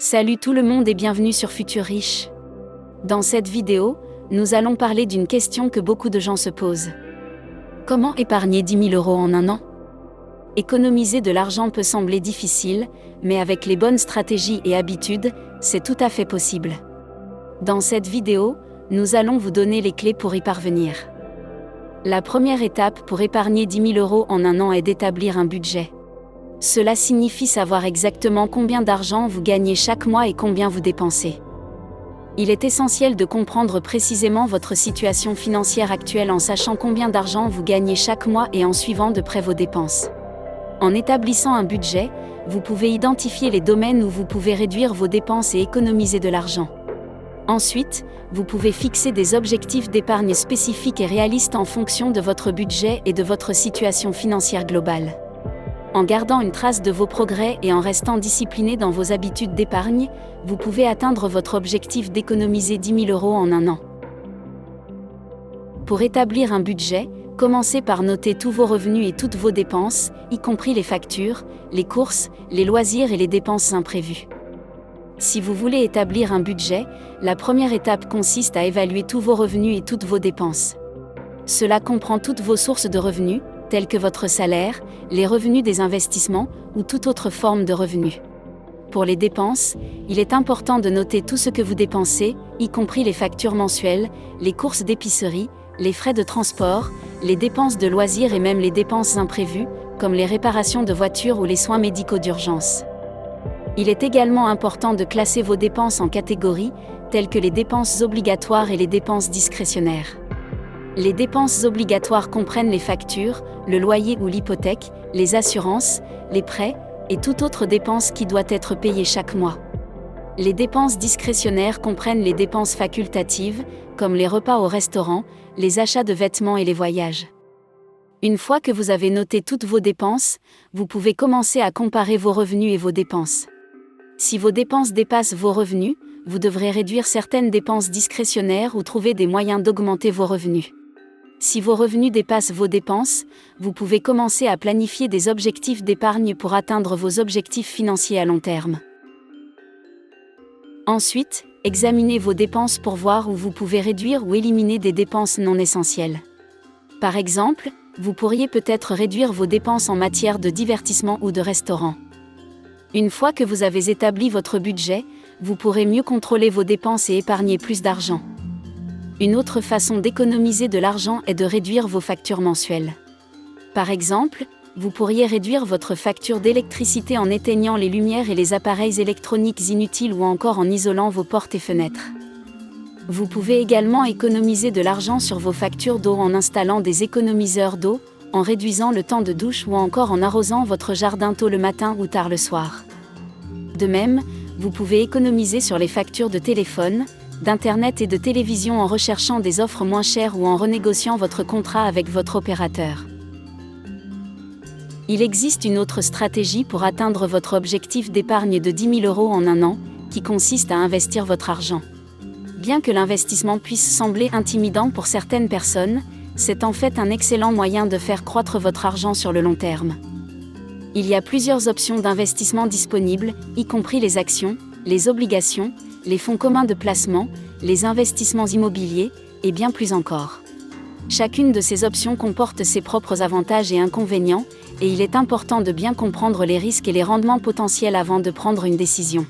Salut tout le monde et bienvenue sur Futur Riche. Dans cette vidéo, nous allons parler d'une question que beaucoup de gens se posent. Comment épargner 10 000 € en un an? Économiser de l'argent peut sembler difficile, mais avec les bonnes stratégies et habitudes, c'est tout à fait possible. Dans cette vidéo, nous allons vous donner les clés pour y parvenir. La première étape pour épargner 10 000 € en un an est d'établir un budget. Cela signifie savoir exactement combien d'argent vous gagnez chaque mois et combien vous dépensez. Il est essentiel de comprendre précisément votre situation financière actuelle en sachant combien d'argent vous gagnez chaque mois et en suivant de près vos dépenses. En établissant un budget, vous pouvez identifier les domaines où vous pouvez réduire vos dépenses et économiser de l'argent. Ensuite, vous pouvez fixer des objectifs d'épargne spécifiques et réalistes en fonction de votre budget et de votre situation financière globale. En gardant une trace de vos progrès et en restant discipliné dans vos habitudes d'épargne, vous pouvez atteindre votre objectif d'économiser 10 000 € en un an. Pour établir un budget, commencez par noter tous vos revenus et toutes vos dépenses, y compris les factures, les courses, les loisirs et les dépenses imprévues. Si vous voulez établir un budget, la première étape consiste à évaluer tous vos revenus et toutes vos dépenses. Cela comprend toutes vos sources de revenus, tels que votre salaire, les revenus des investissements ou toute autre forme de revenus. Pour les dépenses, il est important de noter tout ce que vous dépensez, y compris les factures mensuelles, les courses d'épicerie, les frais de transport, les dépenses de loisirs et même les dépenses imprévues, comme les réparations de voitures ou les soins médicaux d'urgence. Il est également important de classer vos dépenses en catégories, telles que les dépenses obligatoires et les dépenses discrétionnaires. Les dépenses obligatoires comprennent les factures, le loyer ou l'hypothèque, les assurances, les prêts, et toute autre dépense qui doit être payée chaque mois. Les dépenses discrétionnaires comprennent les dépenses facultatives, comme les repas au restaurant, les achats de vêtements et les voyages. Une fois que vous avez noté toutes vos dépenses, vous pouvez commencer à comparer vos revenus et vos dépenses. Si vos dépenses dépassent vos revenus, vous devrez réduire certaines dépenses discrétionnaires ou trouver des moyens d'augmenter vos revenus. Si vos revenus dépassent vos dépenses, vous pouvez commencer à planifier des objectifs d'épargne pour atteindre vos objectifs financiers à long terme. Ensuite, examinez vos dépenses pour voir où vous pouvez réduire ou éliminer des dépenses non essentielles. Par exemple, vous pourriez peut-être réduire vos dépenses en matière de divertissement ou de restaurant. Une fois que vous avez établi votre budget, vous pourrez mieux contrôler vos dépenses et épargner plus d'argent. Une autre façon d'économiser de l'argent est de réduire vos factures mensuelles. Par exemple, vous pourriez réduire votre facture d'électricité en éteignant les lumières et les appareils électroniques inutiles ou encore en isolant vos portes et fenêtres. Vous pouvez également économiser de l'argent sur vos factures d'eau en installant des économiseurs d'eau, en réduisant le temps de douche ou encore en arrosant votre jardin tôt le matin ou tard le soir. De même, vous pouvez économiser sur les factures de téléphone, d'Internet et de télévision en recherchant des offres moins chères ou en renégociant votre contrat avec votre opérateur. Il existe une autre stratégie pour atteindre votre objectif d'épargne de 10 000 € en un an, qui consiste à investir votre argent. Bien que l'investissement puisse sembler intimidant pour certaines personnes, c'est en fait un excellent moyen de faire croître votre argent sur le long terme. Il y a plusieurs options d'investissement disponibles, y compris les actions, les obligations, les fonds communs de placement, les investissements immobiliers, et bien plus encore. Chacune de ces options comporte ses propres avantages et inconvénients, et il est important de bien comprendre les risques et les rendements potentiels avant de prendre une décision.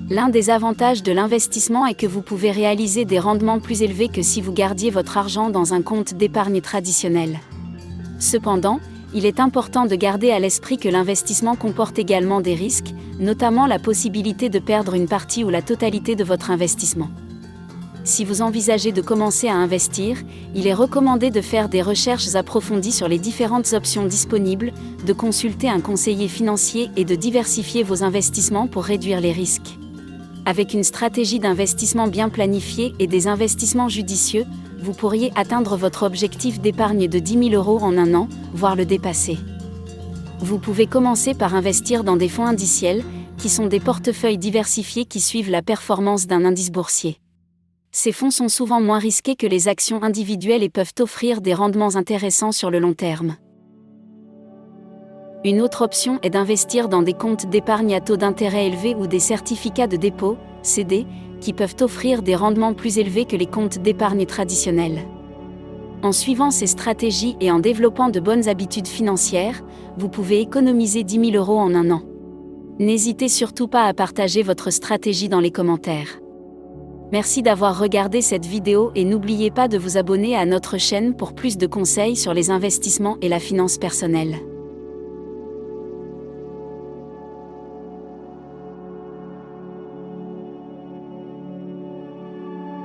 L'un des avantages de l'investissement est que vous pouvez réaliser des rendements plus élevés que si vous gardiez votre argent dans un compte d'épargne traditionnel. Cependant, il est important de garder à l'esprit que l'investissement comporte également des risques, notamment la possibilité de perdre une partie ou la totalité de votre investissement. Si vous envisagez de commencer à investir, il est recommandé de faire des recherches approfondies sur les différentes options disponibles, de consulter un conseiller financier et de diversifier vos investissements pour réduire les risques. Avec une stratégie d'investissement bien planifiée et des investissements judicieux, vous pourriez atteindre votre objectif d'épargne de 10 000 € en un an, voire le dépasser. Vous pouvez commencer par investir dans des fonds indiciels, qui sont des portefeuilles diversifiés qui suivent la performance d'un indice boursier. Ces fonds sont souvent moins risqués que les actions individuelles et peuvent offrir des rendements intéressants sur le long terme. Une autre option est d'investir dans des comptes d'épargne à taux d'intérêt élevé ou des certificats de dépôt, CD, qui peuvent offrir des rendements plus élevés que les comptes d'épargne traditionnels. En suivant ces stratégies et en développant de bonnes habitudes financières, vous pouvez économiser 10 000 € en un an. N'hésitez surtout pas à partager votre stratégie dans les commentaires. Merci d'avoir regardé cette vidéo et n'oubliez pas de vous abonner à notre chaîne pour plus de conseils sur les investissements et la finance personnelle.